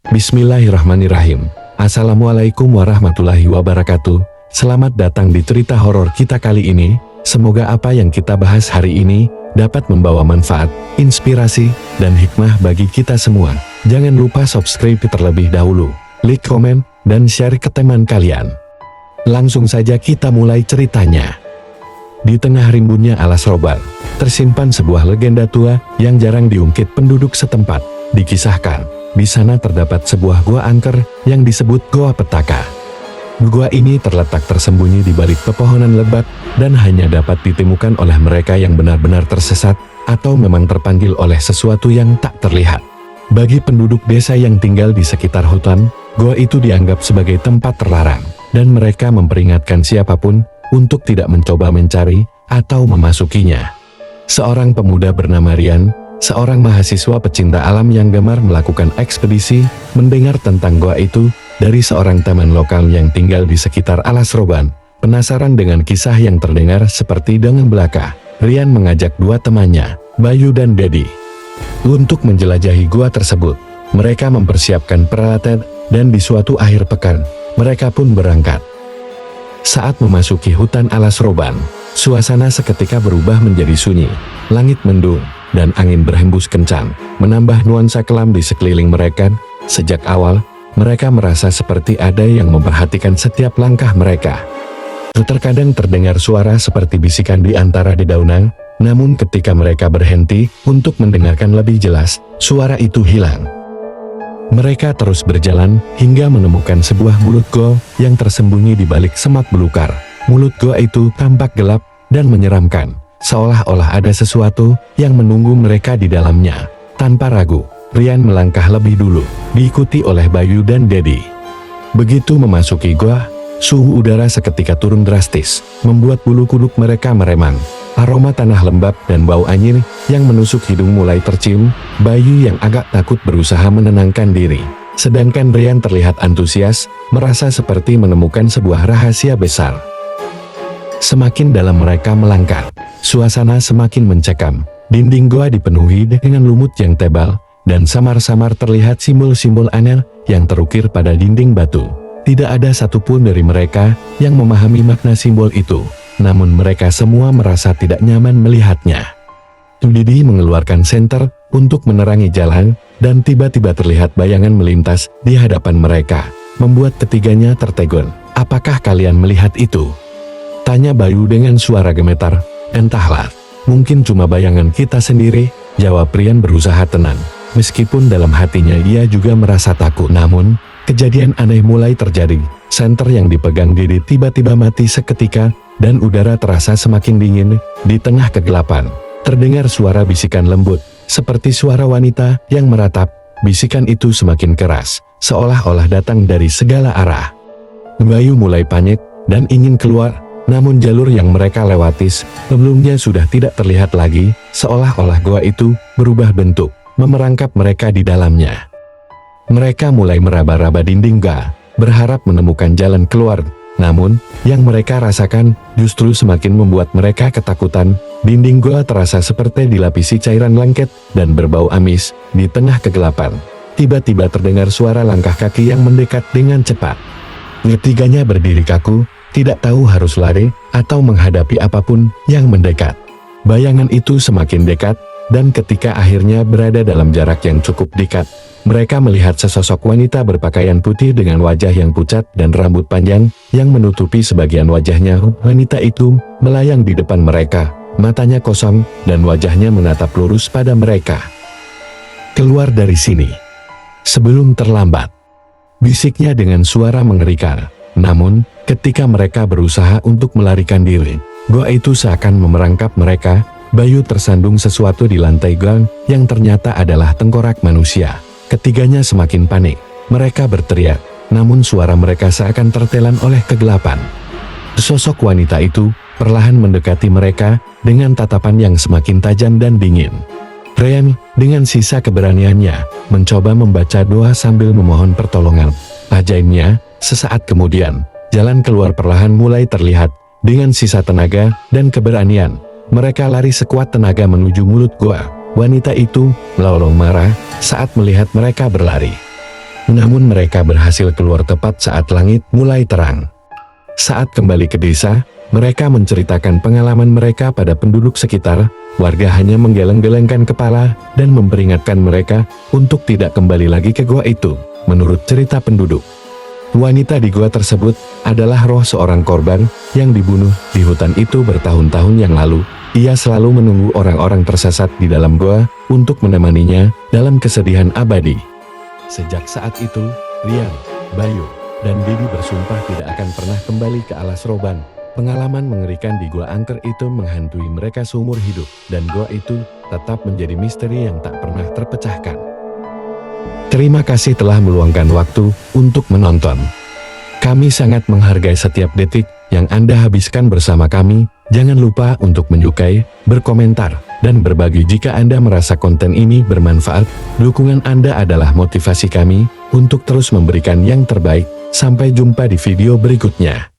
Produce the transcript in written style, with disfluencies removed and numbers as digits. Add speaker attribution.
Speaker 1: Bismillahirrahmanirrahim. Assalamualaikum warahmatullahi wabarakatuh. Selamat datang di cerita horor kita kali ini. Semoga apa yang kita bahas hari ini dapat membawa manfaat, inspirasi, dan hikmah bagi kita semua. Jangan lupa subscribe terlebih dahulu, like, komen, dan share ke teman kalian. Langsung saja kita mulai ceritanya. Di tengah rimbunnya alas roban, tersimpan sebuah legenda tua yang jarang diungkit penduduk setempat. Dikisahkan, di sana terdapat sebuah gua angker yang disebut Goa Petaka. Gua ini terletak tersembunyi di balik pepohonan lebat dan hanya dapat ditemukan oleh mereka yang benar-benar tersesat atau memang terpanggil oleh sesuatu yang tak terlihat. Bagi penduduk desa yang tinggal di sekitar hutan, gua itu dianggap sebagai tempat terlarang, dan mereka memperingatkan siapapun untuk tidak mencoba mencari atau memasukinya. Seorang pemuda bernama Rian, seorang mahasiswa pecinta alam yang gemar melakukan ekspedisi, mendengar tentang gua itu dari seorang teman lokal yang tinggal di sekitar alas roban. Penasaran dengan kisah yang terdengar seperti dongeng belaka, Rian mengajak dua temannya, Bayu dan Dedi, untuk menjelajahi gua tersebut. Mereka mempersiapkan peralatan, dan di suatu akhir pekan, mereka pun berangkat. Saat memasuki hutan alas roban, suasana seketika berubah menjadi sunyi. Langit mendung, dan angin berhembus kencang, menambah nuansa kelam di sekeliling mereka. Sejak awal, mereka merasa seperti ada yang memperhatikan setiap langkah mereka. Terkadang terdengar suara seperti bisikan di antara dedaunan, namun ketika mereka berhenti untuk mendengarkan lebih jelas, suara itu hilang. Mereka terus berjalan hingga menemukan sebuah mulut gua yang tersembunyi di balik semak belukar. Mulut gua itu tampak gelap dan menyeramkan, seolah-olah ada sesuatu yang menunggu mereka di dalamnya. Tanpa ragu, Rian melangkah lebih dulu, diikuti oleh Bayu dan Dedi. Begitu memasuki gua, suhu udara seketika turun drastis, membuat bulu kuduk mereka meremang. Aroma tanah lembab dan bau anyir yang menusuk hidung mulai tercium. Bayu yang agak takut berusaha menenangkan diri, sedangkan Rian terlihat antusias, merasa seperti menemukan sebuah rahasia besar. Semakin dalam mereka melangkah, suasana semakin mencekam. Dinding gua dipenuhi dengan lumut yang tebal, dan samar-samar terlihat simbol-simbol aneh yang terukir pada dinding batu. Tidak ada satupun dari mereka yang memahami makna simbol itu, namun mereka semua merasa tidak nyaman melihatnya. Dedi mengeluarkan senter untuk menerangi jalan, dan tiba-tiba terlihat bayangan melintas di hadapan mereka, membuat ketiganya tertegun. "Apakah kalian melihat itu?" tanya Bayu dengan suara gemetar. "Entahlah, mungkin cuma bayangan kita sendiri," jawab Rian berusaha tenang. Meskipun dalam hatinya dia juga merasa takut, namun kejadian aneh mulai terjadi. Senter yang dipegang Dedi tiba-tiba mati seketika, dan udara terasa semakin dingin. Di tengah kegelapan, terdengar suara bisikan lembut, seperti suara wanita yang meratap. Bisikan itu semakin keras, seolah-olah datang dari segala arah. Bayu mulai panik dan ingin keluar, namun jalur yang mereka lewati sebelumnya sudah tidak terlihat lagi, seolah-olah gua itu berubah bentuk, memerangkap mereka di dalamnya. Mereka mulai meraba-raba dinding gua, berharap menemukan jalan keluar. Namun, yang mereka rasakan justru semakin membuat mereka ketakutan. Dinding gua terasa seperti dilapisi cairan lengket dan berbau amis. Di tengah kegelapan, tiba-tiba terdengar suara langkah kaki yang mendekat dengan cepat. Ketiganya berdiri kaku, tidak tahu harus lari atau menghadapi apapun yang mendekat. Bayangan itu semakin dekat, dan ketika akhirnya berada dalam jarak yang cukup dekat, mereka melihat sesosok wanita berpakaian putih dengan wajah yang pucat dan rambut panjang yang menutupi sebagian wajahnya. Wanita itu melayang di depan mereka, matanya kosong dan wajahnya menatap lurus pada mereka. "Keluar dari sini sebelum terlambat," bisiknya dengan suara mengerikan. Namun, ketika mereka berusaha untuk melarikan diri, gua itu seakan memerangkap mereka. Bayu tersandung sesuatu di lantai gang yang ternyata adalah tengkorak manusia. Ketiganya semakin panik. Mereka berteriak, namun suara mereka seakan tertelan oleh kegelapan. Sosok wanita itu perlahan mendekati mereka dengan tatapan yang semakin tajam dan dingin. Rian, dengan sisa keberaniannya, mencoba membaca doa sambil memohon pertolongan. Ajaibnya, sesaat kemudian, jalan keluar perlahan mulai terlihat. Dengan sisa tenaga dan keberanian, mereka lari sekuat tenaga menuju mulut gua. Wanita itu melolong marah saat melihat mereka berlari. Namun mereka berhasil keluar tepat saat langit mulai terang. Saat kembali ke desa, mereka menceritakan pengalaman mereka pada penduduk sekitar. Warga hanya menggeleng-gelengkan kepala dan memperingatkan mereka untuk tidak kembali lagi ke gua itu. Menurut cerita penduduk, wanita di gua tersebut adalah roh seorang korban yang dibunuh di hutan itu bertahun-tahun yang lalu. Ia selalu menunggu orang-orang tersesat di dalam gua untuk menemaninya dalam kesedihan abadi. Sejak saat itu, Rian, Bayu, dan Bibi bersumpah tidak akan pernah kembali ke alas roban. Pengalaman mengerikan di gua angker itu menghantui mereka seumur hidup, dan gua itu tetap menjadi misteri yang tak pernah terpecahkan. Terima kasih telah meluangkan waktu untuk menonton. Kami sangat menghargai setiap detik yang Anda habiskan bersama kami. Jangan lupa untuk menyukai, berkomentar, dan berbagi jika Anda merasa konten ini bermanfaat. Dukungan Anda adalah motivasi kami untuk terus memberikan yang terbaik. Sampai jumpa di video berikutnya.